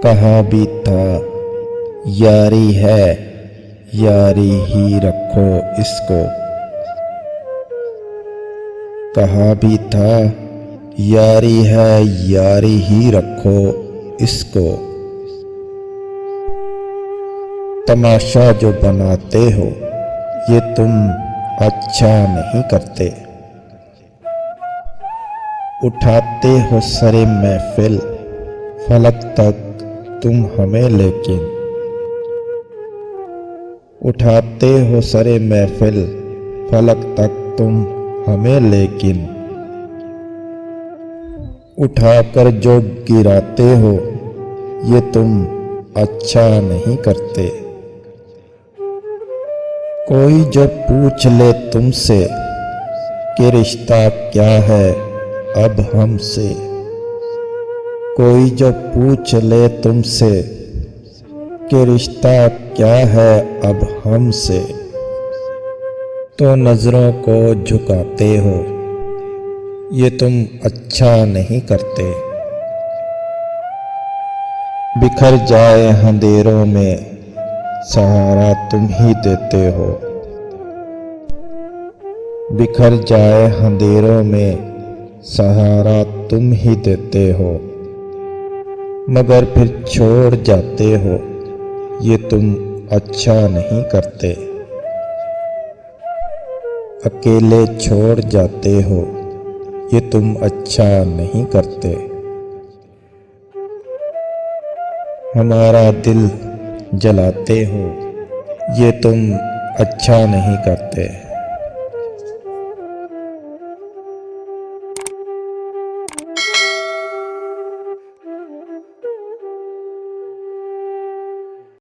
कहा भी था यारी है, यारी ही रखो इसको। कहा भी था यारी है, यारी ही रखो इसको। तमाशा जो बनाते हो ये तुम अच्छा नहीं करते। उठाते हो सरे महफिल फलक तक तुम हमें, लेकिन उठाते हो सरे महफिल फलक तक तुम हमें, लेकिन उठाकर जो गिराते हो ये तुम अच्छा नहीं करते। कोई जो पूछ ले तुमसे कि रिश्ता क्या है अब हमसे, कोई जो पूछ ले तुमसे कि रिश्ता क्या है अब हमसे, तो नजरों को झुकाते हो ये तुम अच्छा नहीं करते। बिखर जाए अंधेरों में सहारा तुम ही देते हो। बिखर जाए अंधेरों में सहारा तुम ही देते हो, मगर फिर छोड़ जाते हो ये तुम अच्छा नहीं करते। अकेले छोड़ जाते हो ये तुम अच्छा नहीं करते। हमारा दिल जलाते हो ये तुम अच्छा नहीं करते।